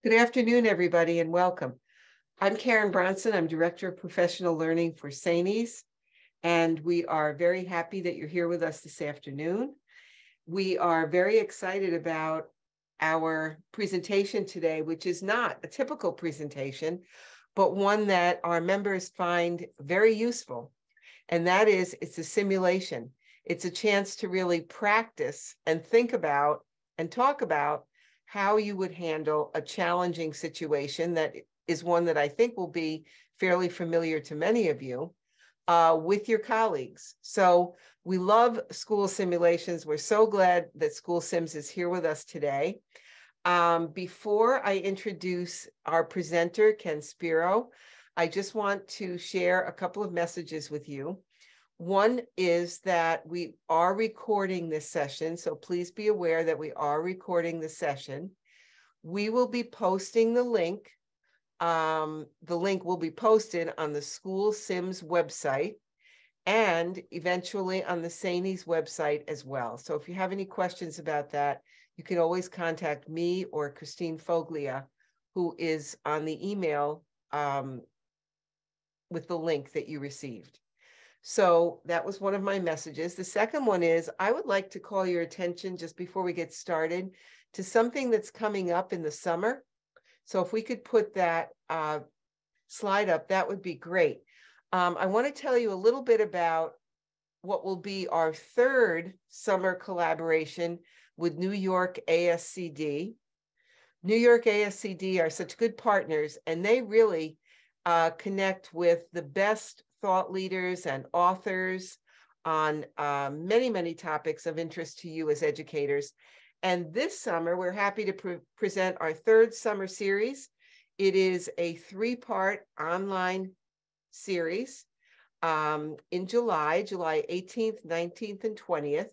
Good afternoon, everybody, and welcome. I'm Karen Bronson. I'm Director of Professional Learning for SAANYS, and we are very happy that you're here with us this afternoon. We are very excited about our presentation today, which is not a typical presentation, but one that our members find very useful, and that is it's a simulation. It's a chance to really practice and think about and talk about how you would handle a challenging situation that is one that I think will be fairly familiar to many of you with your colleagues. So we love school simulations. We're so glad that SchoolSims is here with us today. Before I introduce our presenter, Ken Spero, I just want to share a couple of messages with you. One is that we are recording this session, so please be aware that we are recording the session. We will be posting the link. The link will be posted on the SchoolSims website and eventually on the SAANYS website as well. So if you have any questions about that, you can always contact me or Christine Foglia, who is on the email with the link that you received. So that was one of my messages. The second one is I would like to call your attention just before we get started to something that's coming up in the summer. So if we could put that slide up, that would be great. I want to tell you a little bit about what will be our third summer collaboration with New York ASCD. New York ASCD are such good partners, and they really connect with the best thought leaders and authors on many, many topics of interest to you as educators. And this summer, we're happy to present our third summer series. It is a three-part online series in July 18th, 19th, and 20th,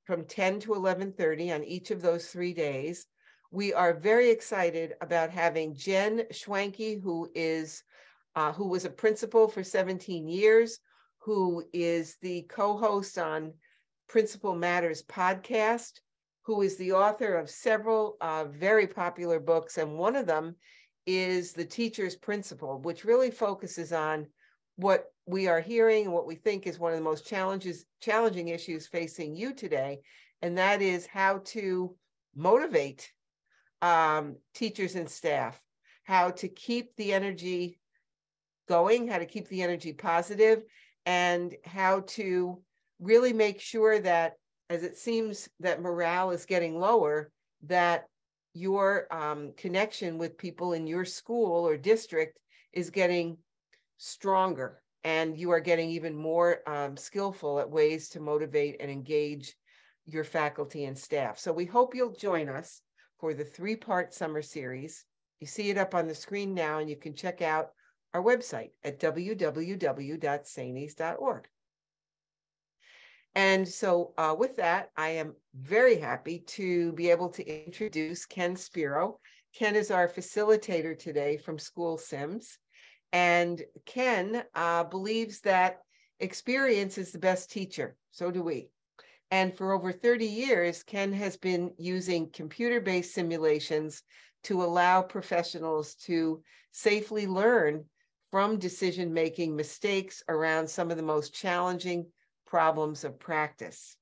from 10 to 11:30 on each of those 3 days. We are very excited about having Jen Schwanke, who was a principal for 17 years, who is the co-host on Principal Matters podcast, who is the author of several very popular books. And one of them is The Teacher's Principle, which really focuses on what we are hearing and what we think is one of the most challenging issues facing you today. And that is how to motivate teachers and staff, how to keep the energy going, how to keep the energy positive, and how to really make sure that, as it seems that morale is getting lower, that your connection with people in your school or district is getting stronger, and you are getting even more skillful at ways to motivate and engage your faculty and staff. So we hope you'll join us for the three-part summer series. You see it up on the screen now, and you can check out our website at www.saanys.org. And so with that, I am very happy to be able to introduce Ken Spero. Ken is our facilitator today from SchoolSims. And Ken believes that experience is the best teacher. So do we. And for over 30 years, Ken has been using computer-based simulations to allow professionals to safely learn from decision-making mistakes around some of the most challenging problems of practice.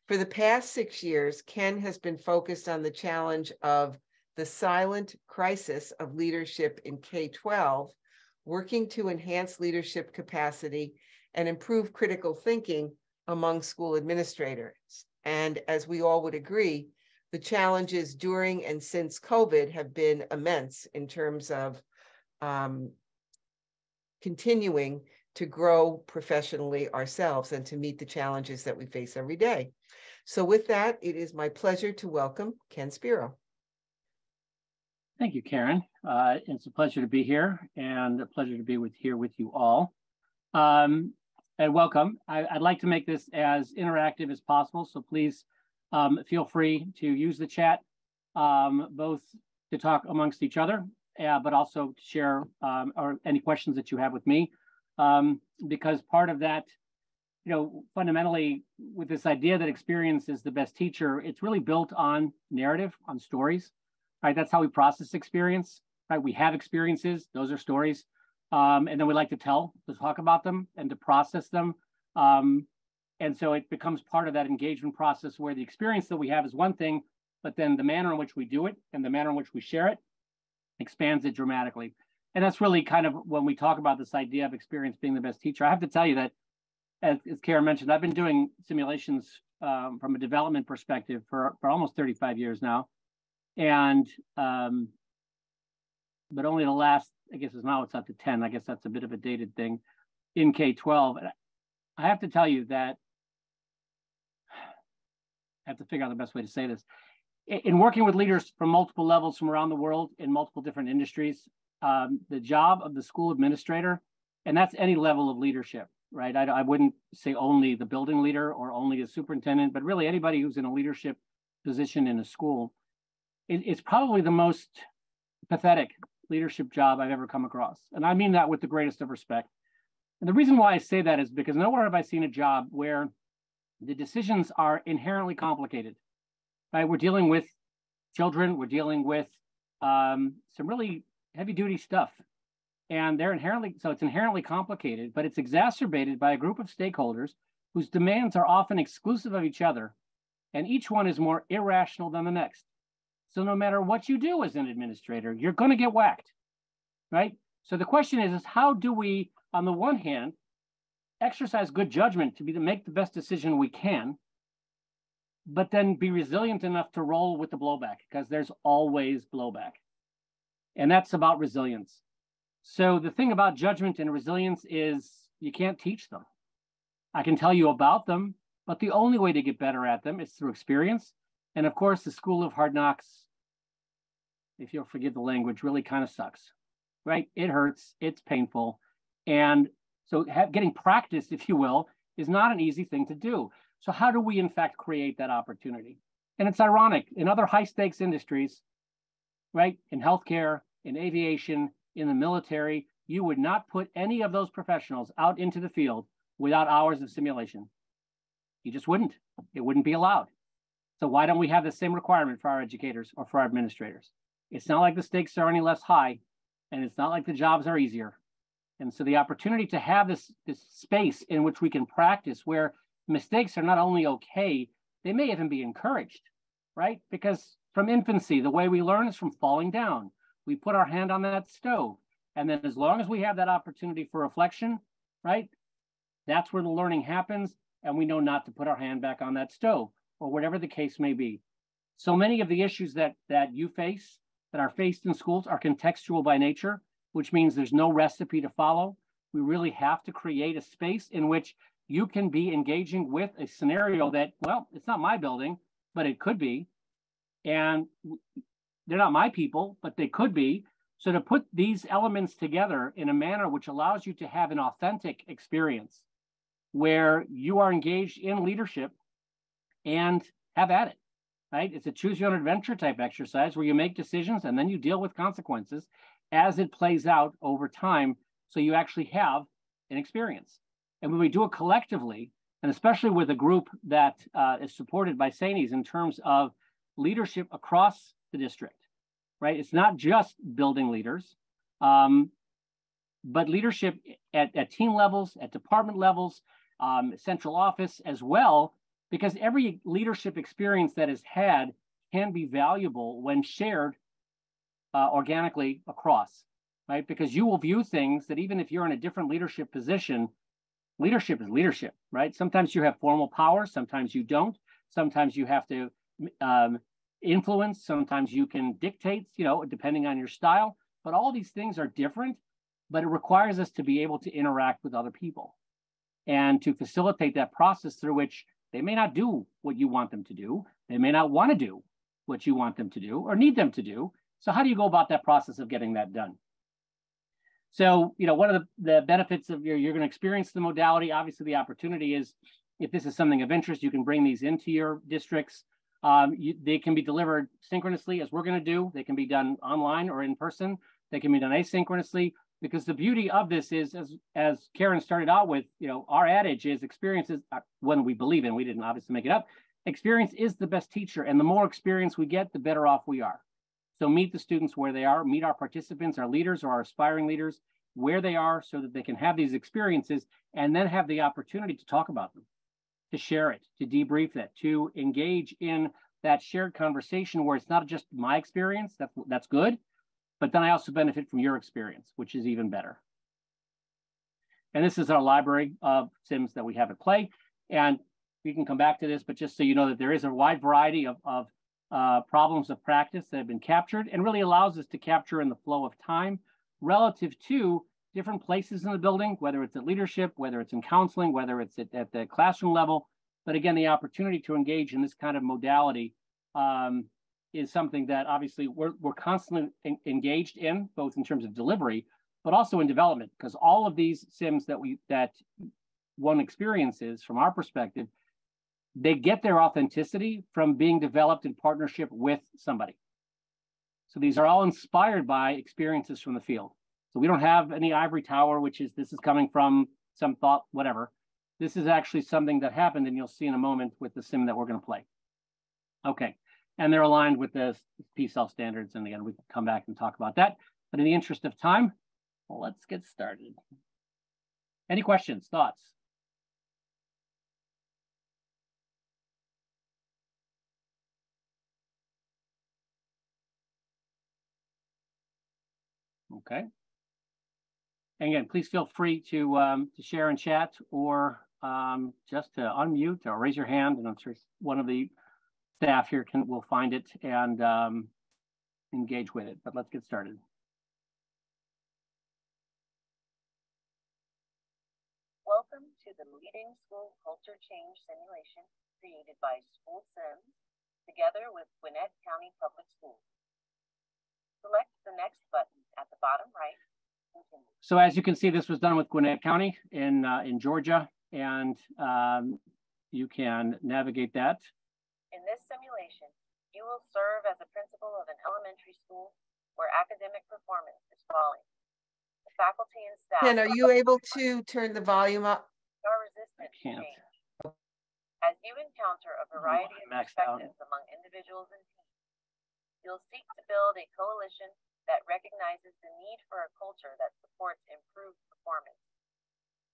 For the past 6 years, Ken has been focused on the challenge of the silent crisis of leadership in K-12, working to enhance leadership capacity and improve critical thinking among school administrators. And as we all would agree, the challenges during and since COVID have been immense in terms of continuing to grow professionally ourselves and to meet the challenges that we face every day. So with that, it is my pleasure to welcome Ken Spero. Thank you, Karen. It's a pleasure to be here and a pleasure to be here with you all. And welcome. I'd like to make this as interactive as possible, so please feel free to use the chat, both to talk amongst each other, but also to share or any questions that you have with me, because part of that, fundamentally with this idea that experience is the best teacher, it's really built on narrative, on stories. right? That's how we process experience, right? We have experiences, those are stories. And then we like to talk about them and to process them. And so it becomes part of that engagement process where the experience that we have is one thing, but then the manner in which we do it and the manner in which we share it expands it dramatically. And that's really kind of when we talk about this idea of experience being the best teacher. I have to tell you that, as Karen mentioned, I've been doing simulations from a development perspective for almost 35 years now. And, but only the last, I guess now it's up to 10. I guess that's a bit of a dated thing in K-12. I have to tell you that I have to figure out the best way to say this. In working with leaders from multiple levels from around the world in multiple different industries, the job of the school administrator, and that's any level of leadership, right? I wouldn't say only the building leader or only a superintendent, but really anybody who's in a leadership position in a school. It's probably the most pathetic leadership job I've ever come across. And I mean that with the greatest of respect. And the reason why I say that is because nowhere have I seen a job where the decisions are inherently complicated, right? We're dealing with children, we're dealing with some really heavy duty stuff. And it's inherently complicated, but it's exacerbated by a group of stakeholders whose demands are often exclusive of each other. And each one is more irrational than the next. So no matter what you do as an administrator, you're going to get whacked, right? So the question is how do we, on the one hand, exercise good judgment to make the best decision we can, but then be resilient enough to roll with the blowback, because there's always blowback. And that's about resilience. So the thing about judgment and resilience is you can't teach them. I can tell you about them, but the only way to get better at them is through experience. And of course, the school of hard knocks, if you'll forgive the language, really kind of sucks, right? It hurts, it's painful. And so getting practice, if you will, is not an easy thing to do. So how do we in fact create that opportunity? And it's ironic, in other high stakes industries, right? In healthcare, in aviation, in the military, you would not put any of those professionals out into the field without hours of simulation. You just wouldn't. It wouldn't be allowed. So why don't we have the same requirement for our educators or for our administrators? It's not like the stakes are any less high, and it's not like the jobs are easier. And so the opportunity to have this space in which we can practice where mistakes are not only okay, they may even be encouraged, right? Because from infancy, the way we learn is from falling down. We put our hand on that stove. And then as long as we have that opportunity for reflection, right? That's where the learning happens. And we know not to put our hand back on that stove or whatever the case may be. So many of the issues that you face, that are faced in schools, are contextual by nature, which means there's no recipe to follow. We really have to create a space in which you can be engaging with a scenario that, well, it's not my building, but it could be. And they're not my people, but they could be. So to put these elements together in a manner which allows you to have an authentic experience where you are engaged in leadership and have at it, right? It's a choose your own adventure type exercise where you make decisions and then you deal with consequences as it plays out over time. So you actually have an experience. And when we do it collectively, and especially with a group that is supported by SAANYS in terms of leadership across the district, right? It's not just building leaders, but leadership at team levels, at department levels, central office as well, because every leadership experience that is had can be valuable when shared organically across, right? Because you will view things that even if you're in a different leadership position, leadership is leadership, right? Sometimes you have formal power, sometimes you don't. Sometimes you have to influence, sometimes you can dictate, depending on your style. But all these things are different, but it requires us to be able to interact with other people and to facilitate that process through which they may not do what you want them to do. They may not want to do what you want them to do or need them to do. So how do you go about that process of getting that done? So, one of the benefits of you're going to experience the modality. Obviously, the opportunity is, if this is something of interest, you can bring these into your districts. They can be delivered synchronously, as we're going to do. They can be done online or in person. They can be done asynchronously, because the beauty of this is, as Karen started out with, our adage is experiences, one we believe in. We didn't obviously make it up. Experience is the best teacher, and the more experience we get, the better off we are. So meet the students where they are, meet our participants, our leaders or our aspiring leaders where they are so that they can have these experiences and then have the opportunity to talk about them, to share it, to debrief it, to engage in that shared conversation where it's not just my experience, that's good, but then I also benefit from your experience, which is even better. And this is our library of Sims that we have at play. And we can come back to this, but just so you know that there is a wide variety of problems of practice that have been captured and really allows us to capture in the flow of time relative to different places in the building, whether it's at leadership, whether it's in counseling, whether it's at the classroom level. But again, the opportunity to engage in this kind of modality is something that obviously we're constantly engaged in, both in terms of delivery, but also in development, because all of these Sims that one experiences from our perspective, they get their authenticity from being developed in partnership with somebody. So these are all inspired by experiences from the field. So we don't have any ivory tower, which is this is coming from some thought, whatever. This is actually something that happened, and you'll see in a moment with the Sim that we're going to play. Okay, and they're aligned with the PSEL standards, and again, we can come back and talk about that. But in the interest of time, well, let's get started. Any questions, thoughts? Okay. And again, please feel free to share and chat, or just to unmute or raise your hand, and I'm sure one of the staff here will find it and engage with it. But let's get started. Welcome to the Leading School Culture Change simulation created by SchoolSims together with Gwinnett County Public Schools. Select the next button at the bottom right. Continue. So as you can see, this was done with Gwinnett County in Georgia, and you can navigate that. In this simulation, you will serve as a principal of an elementary school where academic performance is falling. The faculty and staff. Ken, are you able to turn the volume up? Are resistant to change. As you encounter a variety of perspectives among individuals and teams, you'll seek to build a coalition that recognizes the need for a culture that supports improved performance.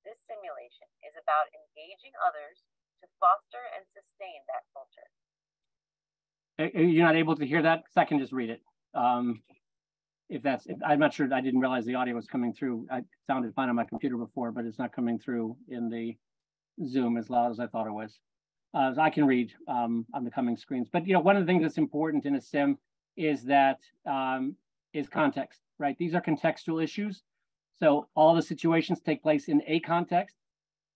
This simulation is about engaging others to foster and sustain that culture. You're not able to hear that? Because I can just read it. I'm not sure, I didn't realize the audio was coming through. It sounded fine on my computer before, but it's not coming through in the Zoom as loud as I thought it was. So I can read on the coming screens. But one of the things that's important in a sim is that is context, right? These are contextual issues. So all the situations take place in a context.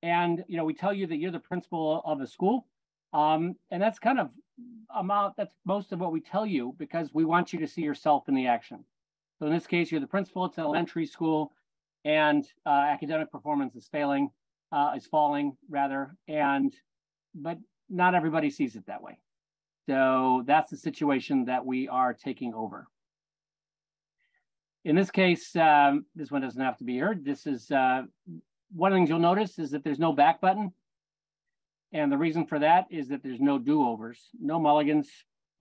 And, we tell you that you're the principal of a school. And that's kind of that's most of what we tell you, because we want you to see yourself in the action. So in this case, you're the principal, it's an elementary school, and academic performance is falling, but not everybody sees it that way. So that's the situation that we are taking over. In this case, this one doesn't have to be heard. This is one of the things you'll notice is that there's no back button. And the reason for that is that there's no do-overs, no mulligans.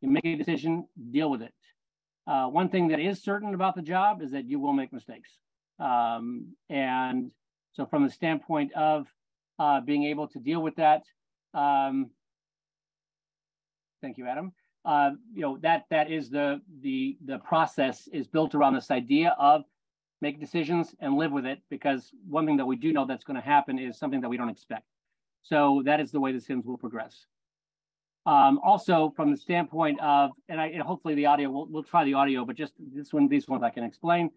You make a decision, deal with it. One thing that is certain about the job is that you will make mistakes. And so from the standpoint of being able to deal with that, thank you, Adam. That is the process is built around this idea of make decisions and live with it, because one thing that we do know that's going to happen is something that we don't expect. So that is the way the Sims will progress. Also, from the standpoint of, and hopefully the audio, we'll try the audio, but just these ones I can explain.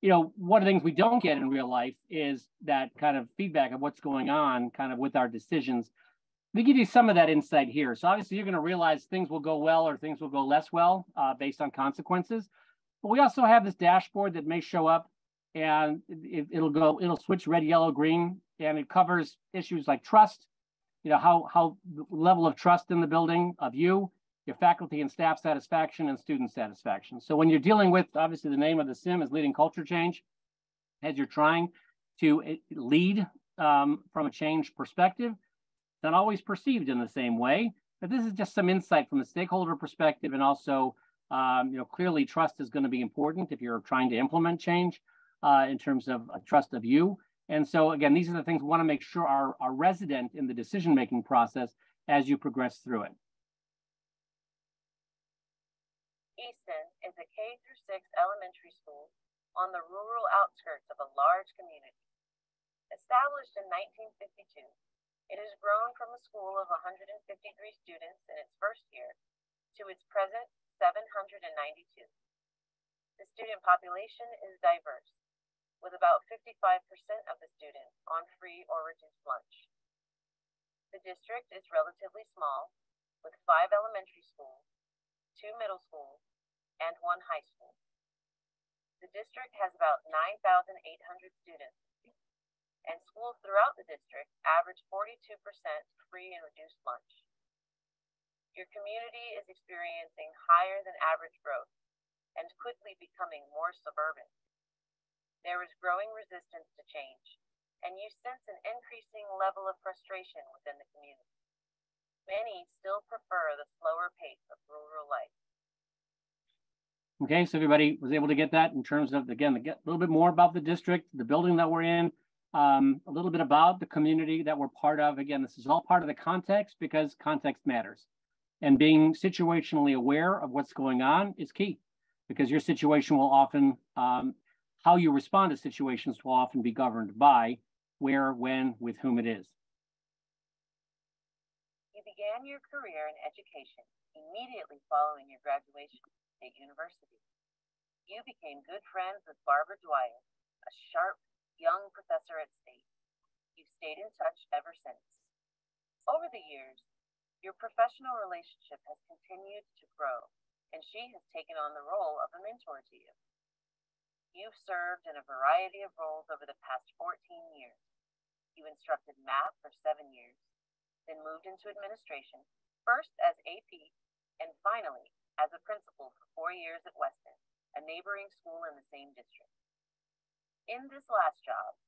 One of the things we don't get in real life is that kind of feedback of what's going on kind of with our decisions. We give you some of that insight here. So obviously you're going to realize things will go well or things will go less well based on consequences. But we also have this dashboard that may show up, and it'll switch red, yellow, green, and it covers issues like trust, how the level of trust in the building of you, your faculty and staff satisfaction, and student satisfaction. So when you're dealing with, obviously the name of the sim is Leading Culture Change, as you're trying to lead from a change perspective, it's not always perceived in the same way, but this is just some insight from the stakeholder perspective and also Clearly trust is going to be important if you're trying to implement change in terms of trust of you. And so again, these are the things we want to make sure are resident in the decision-making process as you progress through it. Easton is a K-6 elementary school on the rural outskirts of a large community. Established in 1952, it has grown from a school of 153 students in its first year to its present 792. The student population is diverse, with about 55% of the students on free or reduced lunch. The district is relatively small, with 5 elementary schools, 2 middle schools, and 1 high school. The district has about 9,800 students, and schools throughout the district average 42% free and reduced lunch. Your community is experiencing higher than average growth and quickly becoming more suburban. There is growing resistance to change, and you sense an increasing level of frustration within the community. Many still prefer the slower pace of rural life. Okay, so everybody was able to get that in terms of, again, a little bit more about the district, the building that we're in, a little bit about the community that we're part of. Again, this is all part of the context because context matters. And being situationally aware of what's going on is key, because your situation will often, how you respond to situations will often be governed by where, when, with whom it is. You began your career in education immediately following your graduation from State University. You became good friends with Barbara Dwyer, a sharp, young professor at State. You've stayed in touch ever since. Over the years, your professional relationship has continued to grow, and she has taken on the role of a mentor to you. You've served in a variety of roles over the past 14 years. You instructed math for 7 years, then moved into administration, first as AP, and finally as a principal for 4 years at Weston, a neighboring school in the same district. In this last job,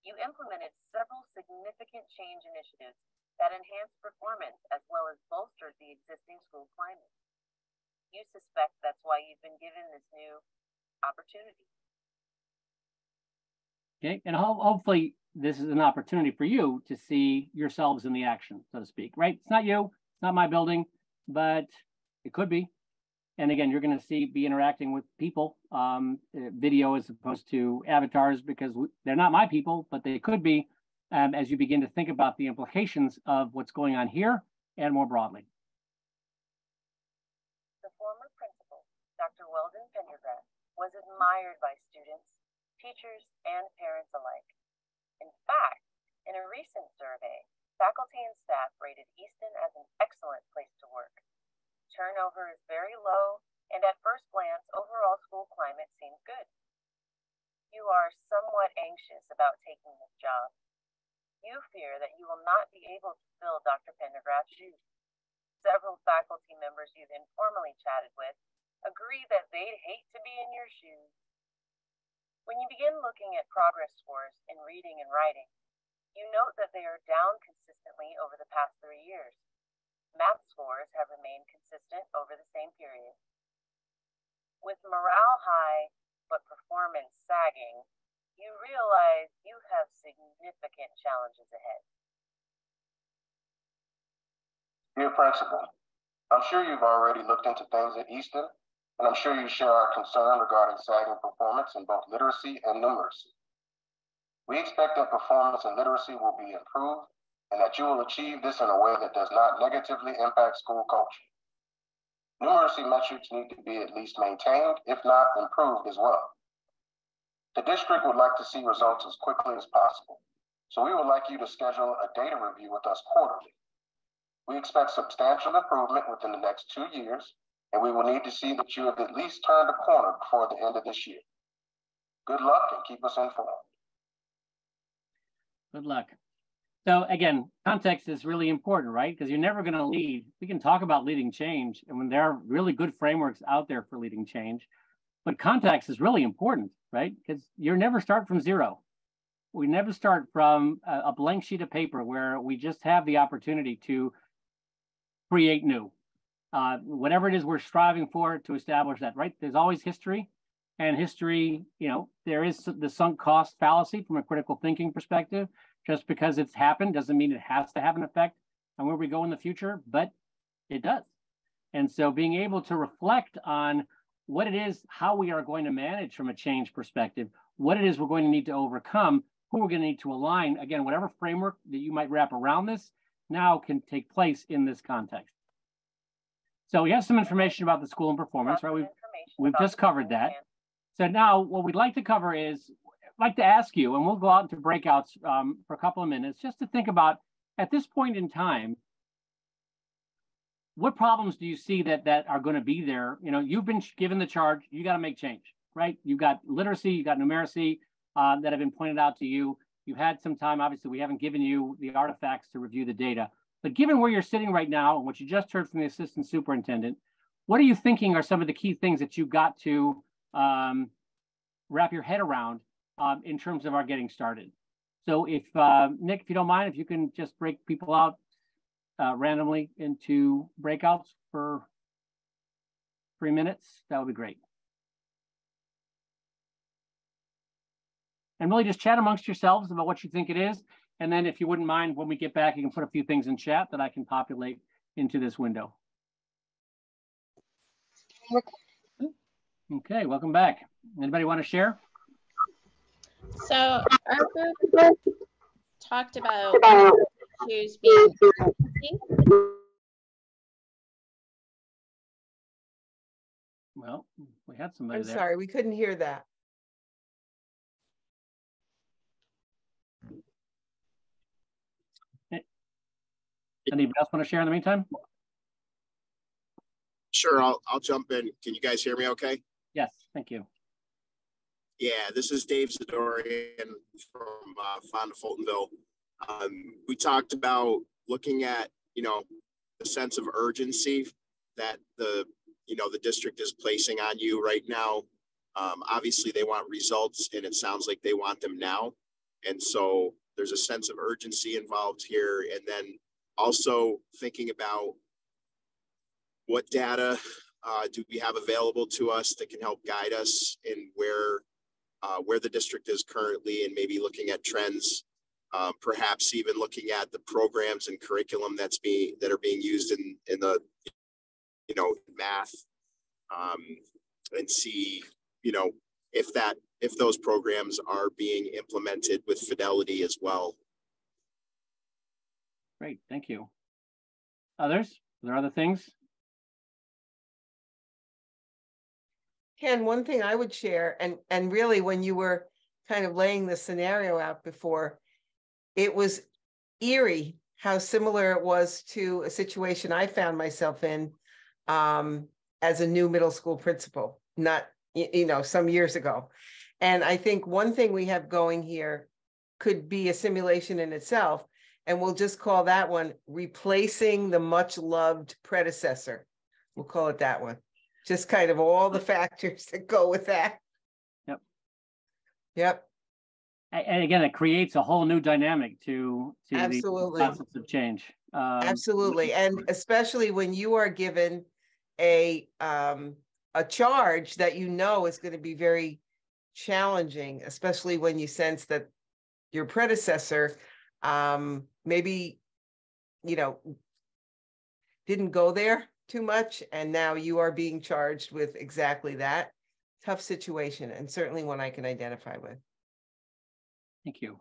you implemented several significant change initiatives that enhanced performance as well as bolstered the existing school climate. You suspect that's why you've been given this new opportunity. Okay, and hopefully this is an opportunity for you to see yourselves in the action, so to speak, right? It's not you, it's not my building, but it could be. And again, you're going to be interacting with people, video as opposed to avatars, because they're not my people, but they could be as you begin to think about the implications of what's going on here and more broadly. The former principal, Dr. Weldon Pendergrass, was admired by students, teachers, and parents alike. In fact, in a recent survey, faculty and staff rated Easton as an excellent place to work. Turnover is very low, and at first glance, overall school climate seems good. You are somewhat anxious about taking this job. You fear that you will not be able to fill Dr. Pendergrass's shoes. Several faculty members you've informally chatted with agree that they'd hate to be in your shoes. When you begin looking at progress scores in reading and writing, you note that they are down consistently over the past 3 years. Math scores have remained consistent over the same period. With morale high, but performance sagging, you realize you have significant challenges ahead. Dear Principal, I'm sure you've already looked into things at Easton, and I'm sure you share our concern regarding sagging performance in both literacy and numeracy. We expect that performance and literacy will be improved, and that you will achieve this in a way that does not negatively impact school culture. Numeracy metrics need to be at least maintained, if not improved as well. The district would like to see results as quickly as possible, so we would like you to schedule a data review with us quarterly. We expect substantial improvement within the next 2 years, and we will need to see that you have at least turned a corner before the end of this year. Good luck and keep us informed. Good luck. So again, context is really important, right? Because you're never going to lead. We can talk about leading change, and when there are really good frameworks out there for leading change, but context is really important, right? Because you never start from zero. We never start from a blank sheet of paper where we just have the opportunity to create new. whatever it is we're striving for to establish that, right? There's always history, and history, there is the sunk cost fallacy from a critical thinking perspective. Just because it's happened doesn't mean it has to have an effect on where we go in the future, but it does. And so being able to reflect on what it is, how we are going to manage from a change perspective, what it is we're going to need to overcome, who we're going to need to align, again, whatever framework that you might wrap around this now can take place in this context. So we have some information about the school and performance, right? We've just covered that. So now what we'd like to cover is, I'd like to ask you, and we'll go out into breakouts for a couple of minutes, just to think about, at this point in time, what problems do you see that are going to be there? You've been given the charge, you got to make change, right? You've got literacy, you've got numeracy that have been pointed out to you. You've had some time, obviously, we haven't given you the artifacts to review the data. But given where you're sitting right now and what you just heard from the assistant superintendent, what are you thinking are some of the key things that you've got to wrap your head around in terms of our getting started? So if, Nick, if you don't mind, if you can just break people out randomly into breakouts for 3 minutes, that would be great. And really just chat amongst yourselves about what you think it is. And then if you wouldn't mind, when we get back, you can put a few things in chat that I can populate into this window. Okay, welcome back. Anybody want to share? So our group talked about issues being well, we had somebody there. I'm sorry, we couldn't hear that. Anybody else want to share in the meantime? Sure, I'll jump in. Can you guys hear me okay? Yes, thank you. Yeah, this is Dave Zadorian from Founder Fultonville. We talked about looking at, the sense of urgency that the district is placing on you right now. Obviously, they want results, and it sounds like they want them now. And so there's a sense of urgency involved here. And then also thinking about what data do we have available to us that can help guide us in where the district is currently, and maybe looking at trends, perhaps even looking at the programs and curriculum that are being used in the math, and see if those programs are being implemented with fidelity as well. Great, thank you. Others? Are there other things? Ken, one thing I would share, and really when you were kind of laying the scenario out before, it was eerie how similar it was to a situation I found myself in as a new middle school principal, not, some years ago. And I think one thing we have going here could be a simulation in itself, and we'll just call that one replacing the much loved predecessor. We'll call it that one. Just kind of all the factors that go with that. Yep. And again, it creates a whole new dynamic to Absolutely. The process of change. Absolutely. And especially when you are given a charge that is going to be very challenging, especially when you sense that your predecessor maybe, didn't go there too much, and now you are being charged with exactly that. Tough situation, and certainly one I can identify with. Thank you.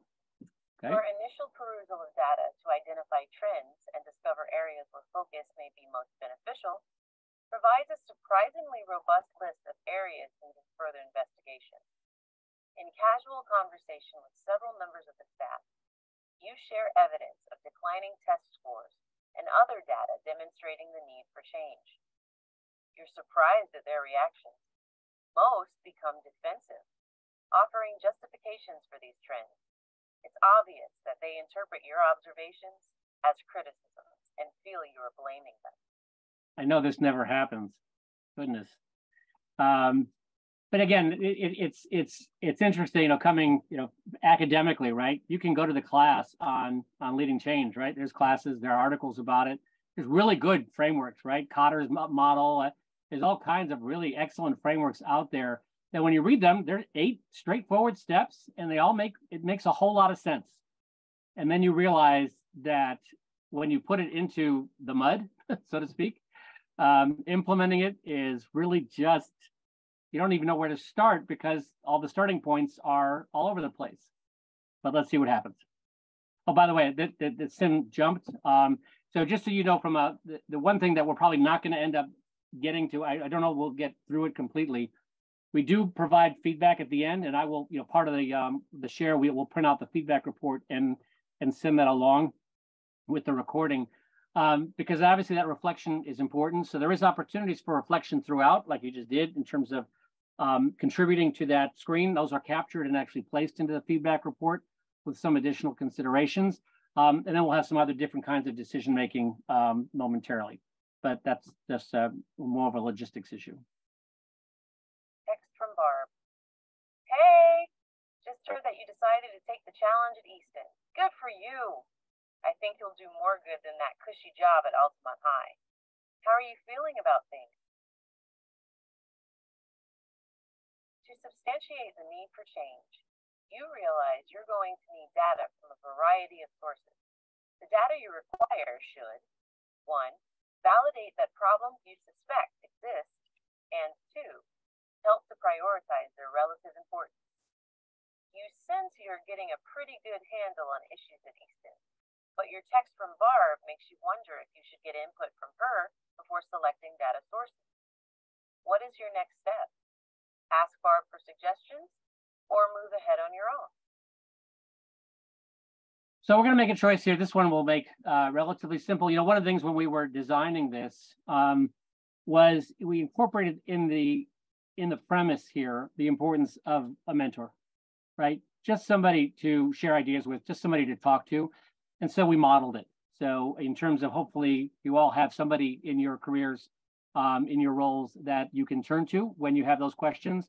Okay. Your initial perusal of data to identify trends and discover areas where focus may be most beneficial provides a surprisingly robust list of areas needing further investigation. In casual conversation with several members of the staff, you share evidence of declining test scores and other data demonstrating the need for change. You're surprised at their reactions. Most become defensive, offering justifications for these trends. It's obvious that they interpret your observations as criticisms and feel you are blaming them. I know this never happens. Goodness. But again, it's interesting, coming, academically, right? You can go to the class on leading change, right? There's classes, there are articles about it. there's really good frameworks, right? Cotter's model. There's all kinds of really excellent frameworks out there that when you read them, they're 8 straightforward steps, and it makes a whole lot of sense. And then you realize that when you put it into the mud, so to speak, implementing it is really just, you don't even know where to start because all the starting points are all over the place. But let's see what happens. Oh, by the way, the sim jumped. So just so you know, from the one thing that we're probably not going to end up getting to, I don't know, we'll get through it completely. We do provide feedback at the end, and I will, part of the share, we will print out the feedback report and send that along with the recording, because obviously that reflection is important. So there is opportunities for reflection throughout, like you just did, in terms of contributing to that screen. Those are captured and actually placed into the feedback report with some additional considerations. And then we'll have some other different kinds of decision-making momentarily. But that's just more of a logistics issue. Text from Barb. Hey, just heard that you decided to take the challenge at Easton. Good for you. I think you'll do more good than that cushy job at Altamont High. How are you feeling about things? To substantiate the need for change, you realize you're going to need data from a variety of sources. The data you require should, 1, validate that problems you suspect exist, and 2, help to prioritize their relative importance. You sense you're getting a pretty good handle on issues at Easton, but your text from Barb makes you wonder if you should get input from her before selecting data sources. What is your next step? Ask Barb for suggestions or move ahead on your own? So we're going to make a choice here. This one will make relatively simple. One of the things when we were designing this was we incorporated in the premise here the importance of a mentor, right? Just somebody to share ideas with, just somebody to talk to. And so we modeled it. So in terms of hopefully you all have somebody in your careers, in your roles that you can turn to when you have those questions.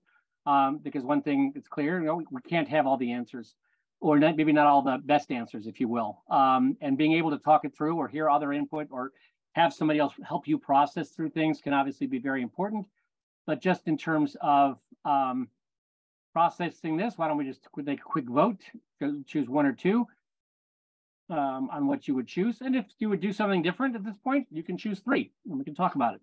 Because one thing that's clear, we can't have all the answers, or maybe not all the best answers, if you will. And being able to talk it through or hear other input or have somebody else help you process through things can obviously be very important. But just in terms of processing this, why don't we just take a quick vote, choose 1 or 2 on what you would choose. And if you would do something different at this point, you can choose 3 and we can talk about it.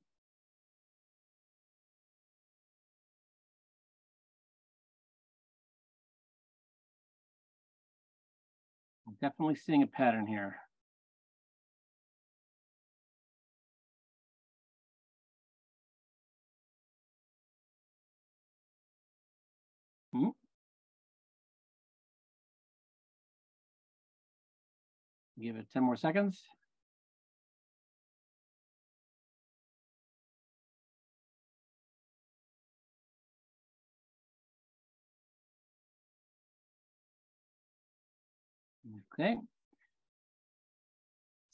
I'm definitely seeing a pattern here. Give it 10 more seconds. Okay.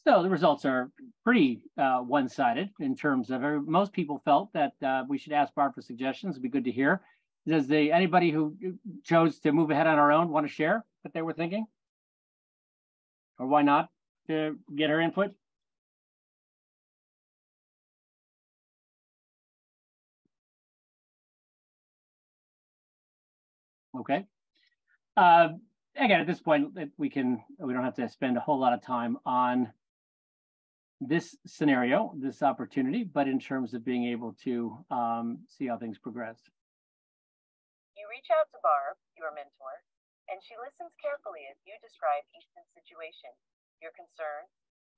So the results are pretty one-sided in terms of most people felt that we should ask Barb for suggestions. It'd be good to hear. Does anybody who chose to move ahead on our own want to share what they were thinking? Or why not, to get her input? Okay. Again, at this point, we don't have to spend a whole lot of time on this scenario, this opportunity, but in terms of being able to see how things progress. You reach out to Barb, your mentor, and she listens carefully as you describe Easton's situation, your concern,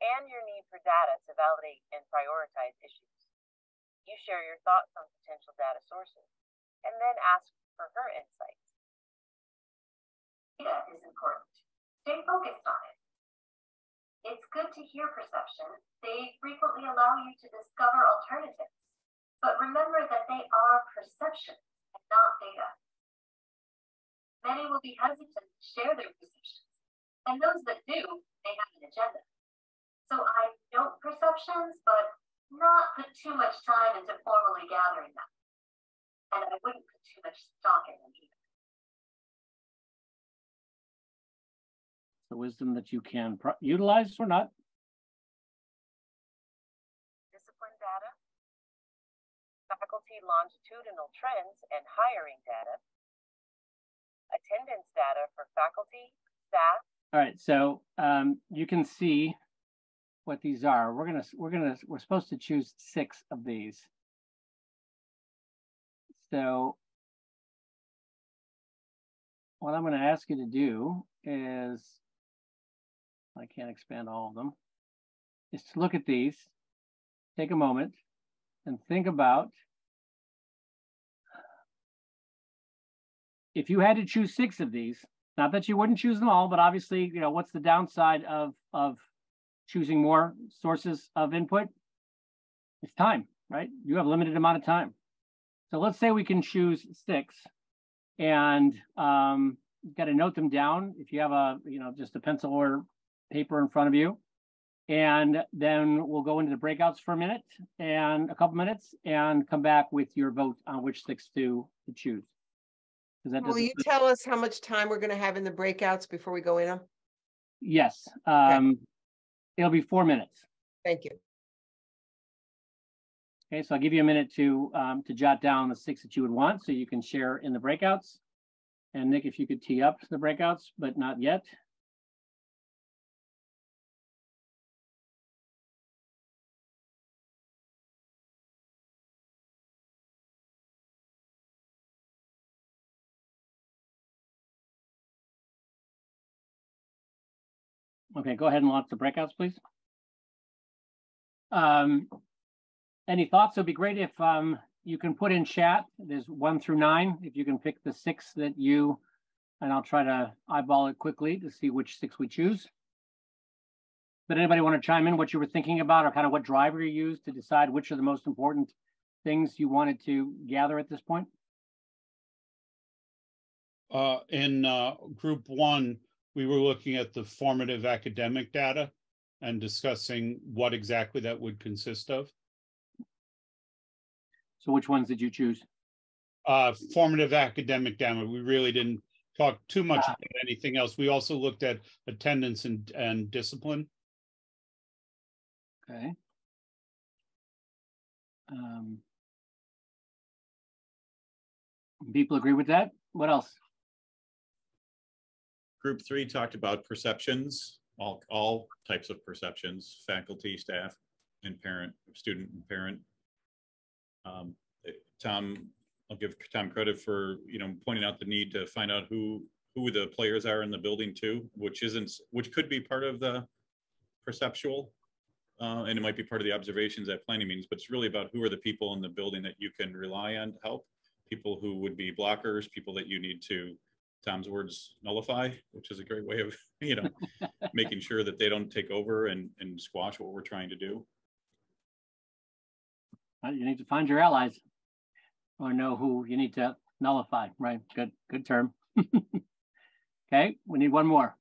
and your need for data to validate and prioritize issues. You share your thoughts on potential data sources, and then ask for her insights. Data is important. Stay focused on it. It's good to hear perceptions. They frequently allow you to discover alternatives. But remember that they are perceptions and not data. Many will be hesitant to share their perceptions, and those that do may have an agenda. So I note perceptions, but not put too much time into formally gathering them. And I wouldn't put too much stock in them either. The wisdom that you can utilize or not. longitudinal trends and hiring data, attendance data for faculty, staff. All right, so you can see what these are. We're supposed to choose 6 of these. So what I'm going to ask you to do is, I can't expand all of them, is to look at these, take a moment, and think about if you had to choose 6 of these. Not that you wouldn't choose them all, but obviously, you know, what's the downside of choosing more sources of input? It's time, right? You have a limited amount of time. So let's say we can choose 6, and you've got to note them down if you have a, you know, just a pencil or paper in front of you. And then we'll go into the breakouts for a minute and a couple minutes and come back with your vote on which 6 to choose. Will you tell us how much time we're going to have in the breakouts before we go in them? Yes. Okay. It'll be 4 minutes. Thank you. Okay, so I'll give you a minute to jot down the 6 that you would want so you can share in the breakouts. And Nick, if you could tee up the breakouts, but not yet. Okay, go ahead and launch the breakouts, please. Any thoughts? It'd be great if you can put in chat. There's 1 through 9. If you can pick the 6 that you, and I'll try to eyeball it quickly to see which 6 we choose. But anybody want to chime in what you were thinking about, or kind of what driver you used to decide which are the most important things you wanted to gather at this point? In group 1, we were looking at the formative academic data and discussing what exactly that would consist of. So which ones did you choose? Formative academic data. We really didn't talk too much about anything else. We also looked at attendance and discipline. Okay. People agree with that? What else? Group 3 talked about perceptions, all types of perceptions, faculty, staff, and parent, student and parent. Tom, I'll give Tom credit for, you know, pointing out the need to find out who the players are in the building too, which could be part of the perceptual, and it might be part of the observations at planning meetings, but it's really about who are the people in the building that you can rely on to help, people who would be blockers, people that you need to, Tom's words, nullify, which is a great way of, you know, making sure that they don't take over and squash what we're trying to do. You need to find your allies or know who you need to nullify, right? Good term. Okay, we need one more.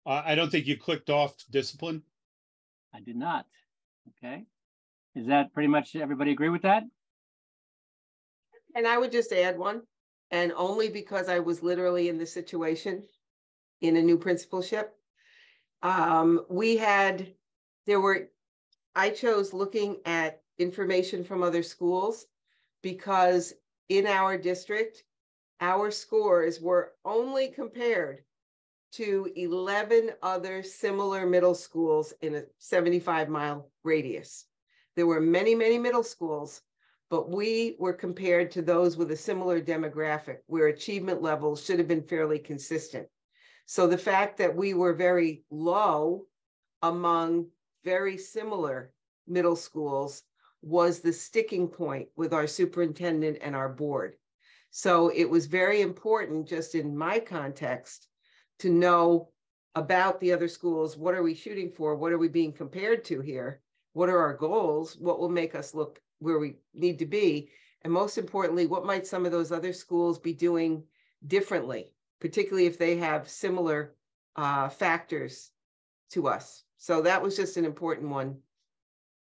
I don't think you clicked off discipline. I did not. Okay. Is that pretty much everybody agree with that? And I would just add one, and only because I was literally in this situation in a new principalship. I chose looking at information from other schools because in our district, our scores were only compared to 11 other similar middle schools in a 75-mile radius. There were many, many middle schools, but we were compared to those with a similar demographic where achievement levels should have been fairly consistent. So the fact that we were very low among very similar middle schools was the sticking point with our superintendent and our board. So it was very important, just in my context, to know about the other schools. What are we shooting for? What are we being compared to here? What are our goals? What will make us look where we need to be? And most importantly, what might some of those other schools be doing differently, particularly if they have similar factors to us? So that was just an important one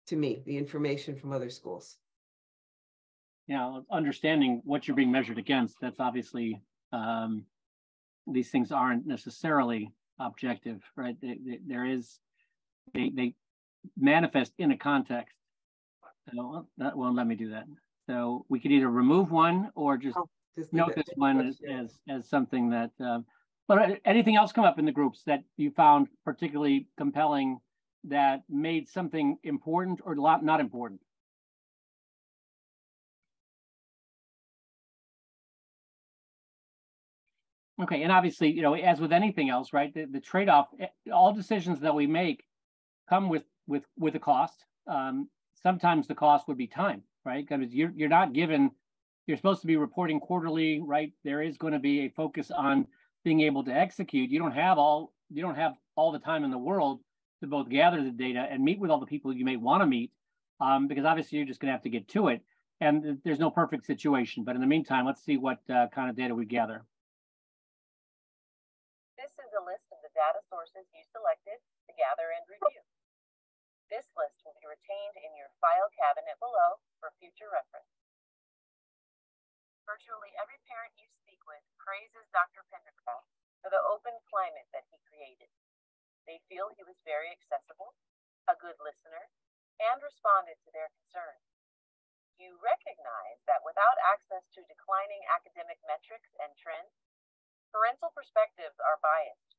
to me, the information from other schools. Yeah, understanding what you're being measured against, that's obviously, these things aren't necessarily objective, right? They manifest in a context. So that won't let me do that. So we could either remove one or just note this one as something that, but anything else come up in the groups that you found particularly compelling that made something important or not important? Okay, and obviously, you know, as with anything else, right, the trade-off, all decisions that we make come with a cost. Sometimes the cost would be time, right? Because you're not given, you're supposed to be reporting quarterly, right? There is going to be a focus on being able to execute. You don't have all the time in the world to both gather the data and meet with all the people you may want to meet, because obviously you're just going to have to get to it. And there's no perfect situation. But in the meantime, let's see what kind of data we gather. This is a list of the data sources you selected to gather and review. This list will be retained in your file cabinet below for future reference. Virtually every parent you speak with praises Dr. Pendergraft for the open climate that he created. They feel he was very accessible, a good listener, and responded to their concerns. You recognize that without access to declining academic metrics and trends, parental perspectives are biased,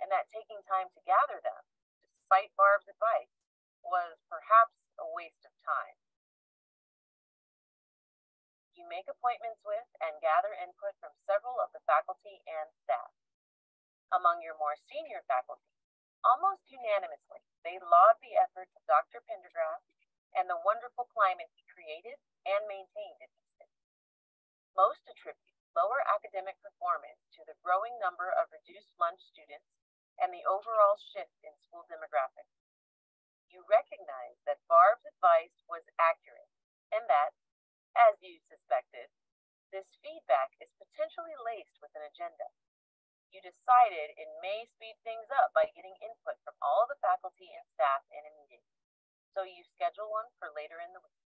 and that taking time to gather them, despite Barb's advice, was perhaps a waste of time. You make appointments with and gather input from several of the faculty and staff. Among your more senior faculty, almost unanimously, they laud the efforts of Dr. Pendergraft and the wonderful climate he created and maintained in Easton. Most attribute lower academic performance to the growing number of reduced lunch students and the overall shift in school demographics. You recognize that Barb's advice was accurate and that, as you suspected, this feedback is potentially laced with an agenda. You decided it may speed things up by getting input from all the faculty and staff in a meeting, so you schedule one for later in the week.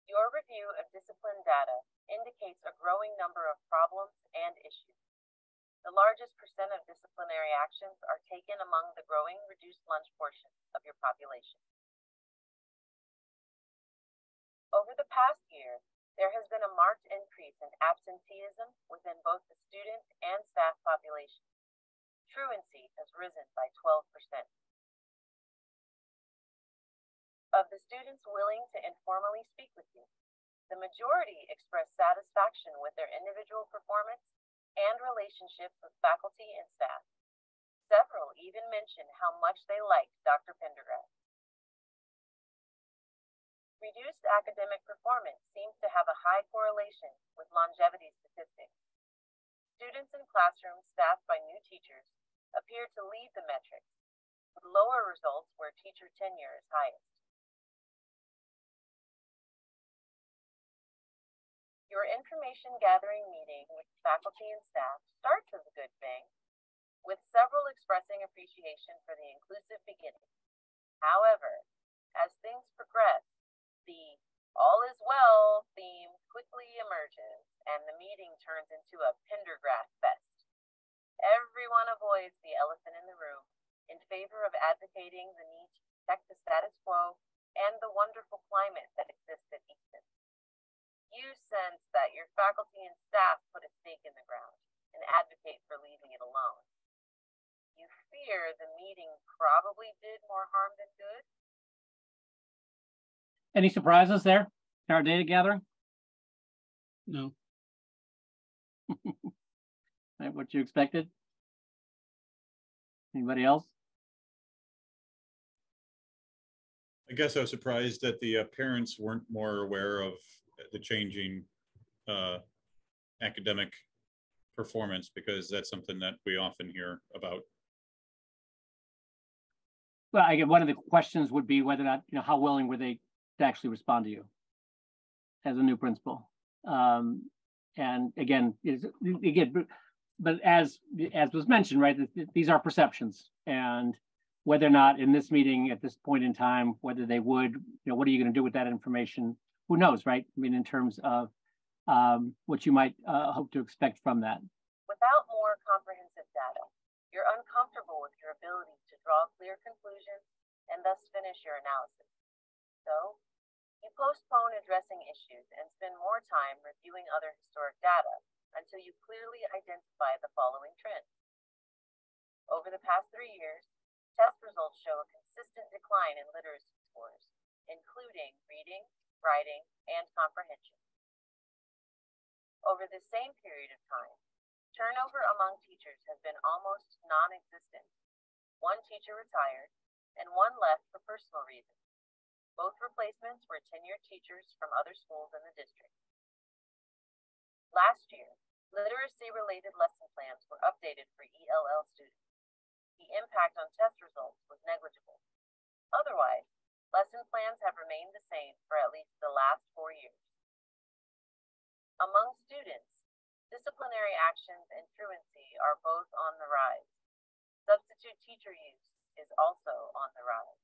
Your review of discipline data indicates a growing number of problems and issues. The largest percent of disciplinary actions are taken among the growing reduced lunch portion of your population. Over the past year, there has been a marked increase in absenteeism within both the student and staff population. Truancy has risen by 12%. Of the students willing to informally speak with you, the majority express satisfaction with their individual performance and relationships with faculty and staff. Several even mention how much they liked Dr. Pendergraft. Reduced academic performance seems to have a high correlation with longevity statistics. Students in classrooms staffed by new teachers appear to lead the metrics, with lower results where teacher tenure is highest. Your information gathering meeting with faculty and staff starts as a good thing, with several expressing appreciation for the inclusive beginning. However, as things progress, the all is well theme quickly emerges and the meeting turns into a Pendergraft fest. Everyone avoids the elephant in the room in favor of advocating the need to protect the status quo and the wonderful climate that exists at Easton. You sense that your faculty and staff put a stake in the ground and advocate for leaving it alone. You fear the meeting probably did more harm than good. Any surprises there in our data gathering? No. What you expected? Anybody else? I guess I was surprised that the parents weren't more aware of the changing academic performance, because that's something that we often hear about. Well, I get one of the questions would be whether or not, how willing were they to actually respond to you as a new principal. And again, but as was mentioned, right, these are perceptions, and whether or not in this meeting at this point in time, whether they would, what are you going to do with that information? Who knows, right? I mean, in terms of what you might hope to expect from that. Without more comprehensive data, you're uncomfortable with your ability to draw clear conclusions and thus finish your analysis. So, you postpone addressing issues and spend more time reviewing other historic data until you clearly identify the following trends. Over the past 3 years, test results show a consistent decline in literacy scores, including reading, writing, and comprehension. Over the same period of time, turnover among teachers has been almost non-existent. 1 teacher retired, and 1 left for personal reasons. Both replacements were tenured teachers from other schools in the district. Last year, literacy-related lesson plans were updated for ELL students. The impact on test results was negligible. Otherwise, lesson plans have remained the same for at least the last 4 years. Among students, disciplinary actions and truancy are both on the rise. Substitute teacher use is also on the rise.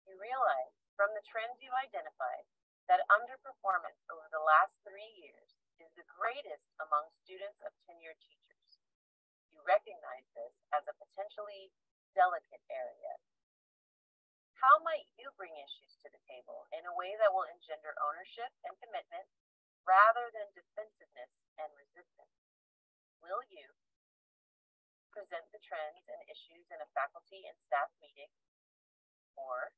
You realize from the trends you identified that underperformance over the last 3 years is the greatest among students of tenured teachers. You recognize this as a potentially delicate area. How might you bring issues to the table in a way that will engender ownership and commitment rather than defensiveness and resistance? Will you present the trends and issues in a faculty and staff meeting, or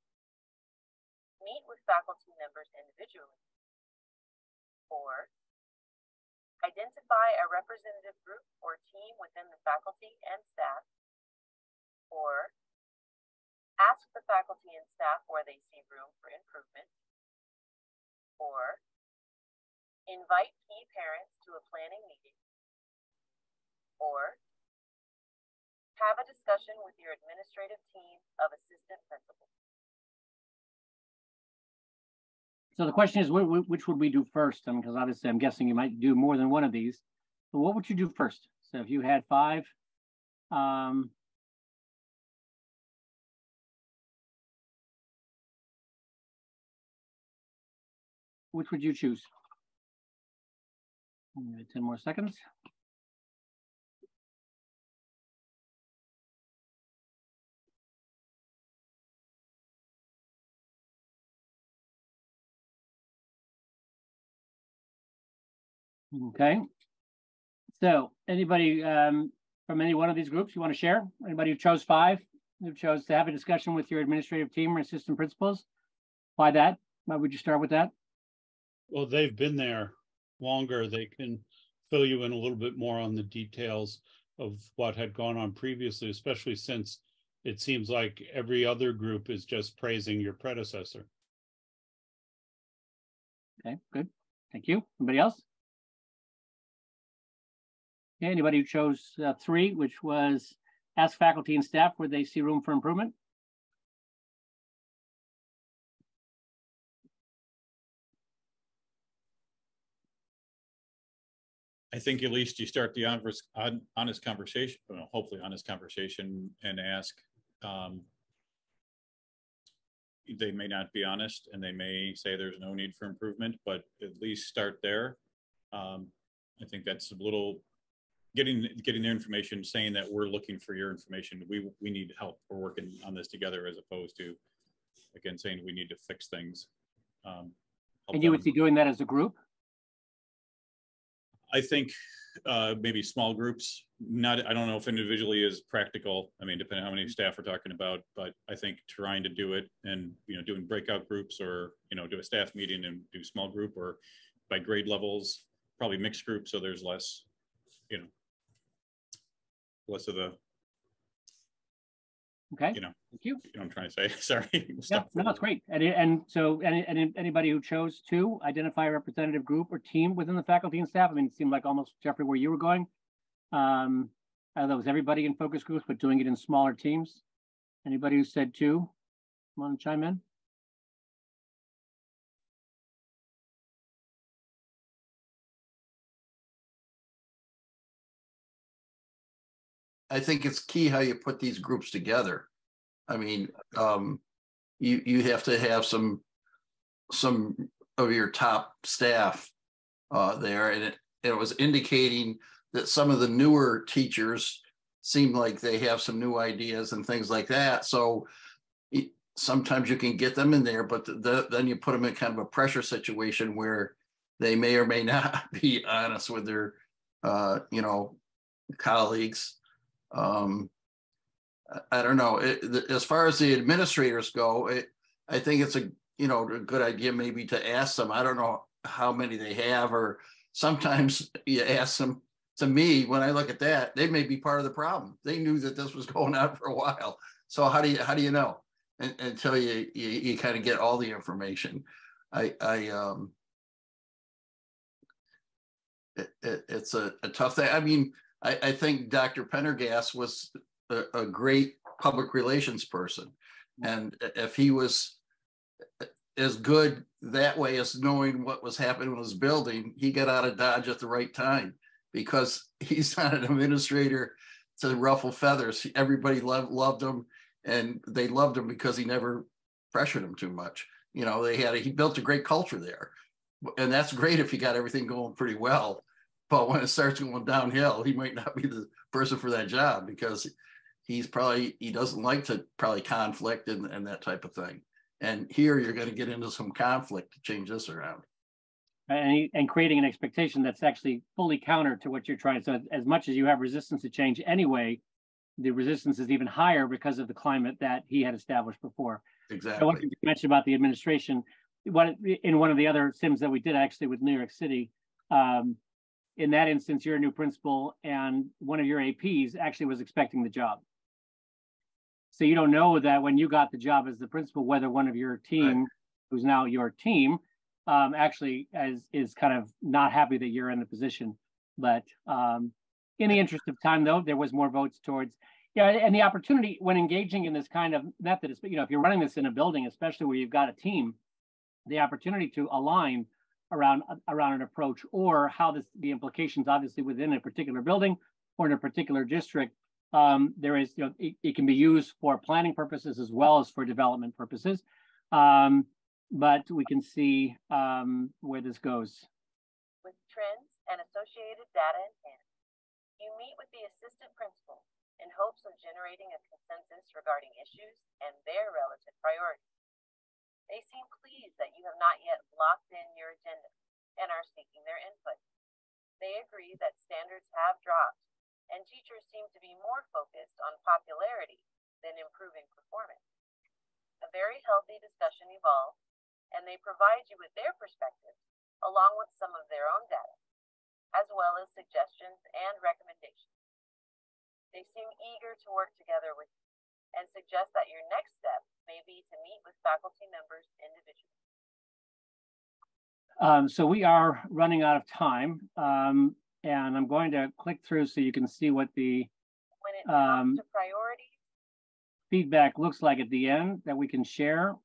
meet with faculty members individually, or identify a representative group or team within the faculty and staff, or ask the faculty and staff where they see room for improvement, or invite key parents to a planning meeting, or have a discussion with your administrative team of assistant principals. So the question is, which would we do first? Because obviously I'm guessing you might do more than one of these. So what would you do first? So if you had 5, which would you choose? 10 more seconds. Okay. So anybody from any one of these groups you want to share? Anybody who chose 5, who chose to have a discussion with your administrative team or assistant principals? Why that? Why would you start with that? Well, they've been there longer. They can fill you in a little bit more on the details of what had gone on previously, especially since it seems like every other group is just praising your predecessor. Okay, good. Thank you. Anybody else? Okay, anybody who chose 3, which was ask faculty and staff where they see room for improvement? I think at least you start the honest conversation, well, hopefully honest conversation, and ask. They may not be honest, and they may say there's no need for improvement, but at least start there. I think that's a little getting their information, saying that we're looking for your information. We need help. We're working on this together, as opposed to, again, saying we need to fix things. And you would be doing that as a group? I think maybe small groups. I don't know if individually is practical. I mean, depending on how many staff we're talking about, but I think trying to do it and, doing breakout groups, or, do a staff meeting and do small group, or by grade levels, probably mixed groups. So there's less, less of the, okay. Thank you. I'm trying to say, sorry. Yeah, no, that's great. And so anybody who chose to identify a representative group or team within the faculty and staff, I mean, it seemed like almost, Jeffrey, where you were going. I don't know, was everybody in focus groups, but doing it in smaller teams? Anybody who said 2, want to chime in? I think it's key how you put these groups together. I mean, you have to have some of your top staff there, and it was indicating that some of the newer teachers seem like they have some new ideas and things like that. So sometimes you can get them in there, but then you put them in kind of a pressure situation where they may or may not be honest with their, colleagues. I don't know. As far as the administrators go, I think it's a good idea maybe to ask them. I don't know how many they have, or sometimes you ask them. To me, when I look at that, they may be part of the problem. They knew that this was going on for a while. So how do you know until you kind of get all the information? It's a tough thing. I mean, I think Dr. Pendergast was a great public relations person, and if he was as good that way as knowing what was happening in his building, he got out of Dodge at the right time, because he's not an administrator to ruffle feathers. Everybody loved him, and they loved him because he never pressured them too much. He built a great culture there, and that's great if you got everything going pretty well. But when it starts going downhill, he might not be the person for that job, because he doesn't like to probably conflict and that type of thing. And here you're going to get into some conflict to change this around. And creating an expectation that's actually fully counter to what you're trying. So as much as you have resistance to change anyway, the resistance is even higher because of the climate that he had established before. Exactly. I wanted to mention about the administration. In one of the other sims that we did actually with New York City, in that instance, you're a new principal and one of your APs actually was expecting the job. So you don't know that when you got the job as the principal, whether one of your team, right, who's now your team, actually is kind of not happy that you're in the position. But in the interest of time, though, there was more votes towards, and the opportunity when engaging in this kind of method is, if you're running this in a building, especially where you've got a team, the opportunity to align around an approach, or how the implications obviously within a particular building or in a particular district, there is, it can be used for planning purposes as well as for development purposes. But we can see where this goes. With trends and associated data in hand, you meet with the assistant principal in hopes of generating a consensus regarding issues and their relative priorities. They seem pleased that you have not yet locked in your agenda and are seeking their input. They agree that standards have dropped, and teachers seem to be more focused on popularity than improving performance. A very healthy discussion evolves, and they provide you with their perspectives along with some of their own data, as well as suggestions and recommendations. They seem eager to work together with you and suggest that your next step may be to meet with faculty members individually. So we are running out of time, and I'm going to click through so you can see what the when it comes to priorities, feedback looks like at the end that we can share.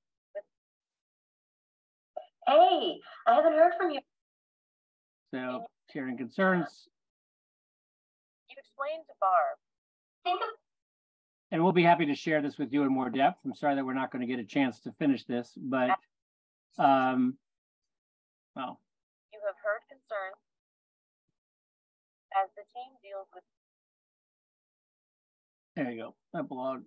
Hey, I haven't heard from you. So sharing concerns. You explained to Barb. And we'll be happy to share this with you in more depth. I'm sorry that we're not going to get a chance to finish this, but well. You have heard concerns as the team deals with. There you go. Up below.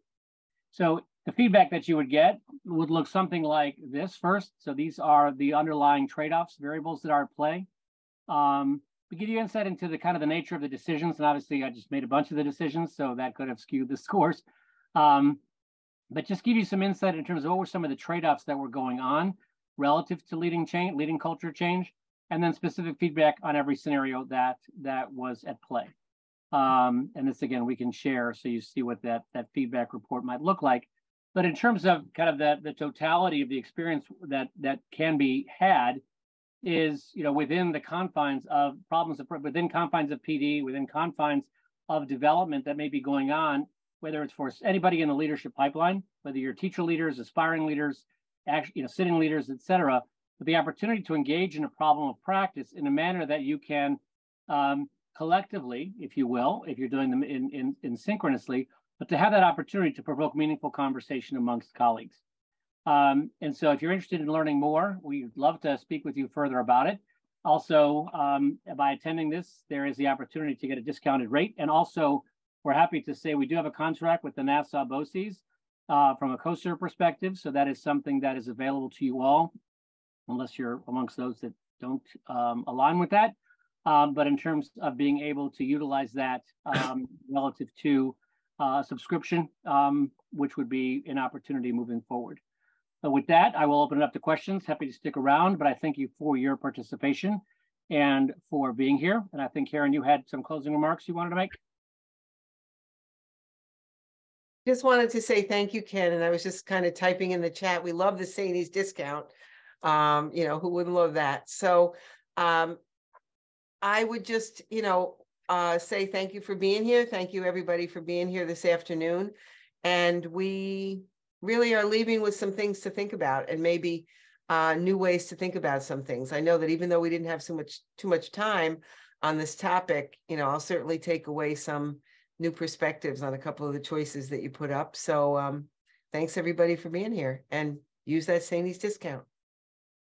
So the feedback that you would get would look something like this first. So these are the underlying trade-offs, variables that are at play. We give you insight into the kind of the nature of the decisions, and obviously I just made a bunch of the decisions, so that could have skewed the scores. But just give you some insight in terms of what were some of the trade-offs that were going on relative to leading culture change, and then specific feedback on every scenario that was at play. And this again we can share so you see what that feedback report might look like. But in terms of kind of the totality of the experience that can be had is, within the confines of problems, within confines of PD, within confines of development that may be going on, whether it's for anybody in the leadership pipeline, whether you're teacher leaders, aspiring leaders, sitting leaders, et cetera, with the opportunity to engage in a problem of practice in a manner that you can collectively, if you will, if you're doing them in synchronously, but to have that opportunity to provoke meaningful conversation amongst colleagues. And so if you're interested in learning more, we'd love to speak with you further about it. Also, by attending this, there is the opportunity to get a discounted rate. And also, we're happy to say we do have a contract with the Nassau BOCES. from a co-serve perspective. So that is something that is available to you all, unless you're amongst those that don't align with that. But in terms of being able to utilize that relative to subscription, which would be an opportunity moving forward. So with that, I will open it up to questions. Happy to stick around, but I thank you for your participation and for being here. And I think, Karen, you had some closing remarks you wanted to make. Just wanted to say thank you, Ken. And I was just kind of typing in the chat. We love the SAANYS discount. You know, who wouldn't love that? So I would just, you know, say thank you for being here. Thank you, everybody, for being here this afternoon. And we really are leaving with some things to think about, and maybe new ways to think about some things. I know that even though we didn't have too much time on this topic, you know, I'll certainly take away some new perspectives on a couple of the choices that you put up. So thanks everybody for being here, and use that SAANYS discount.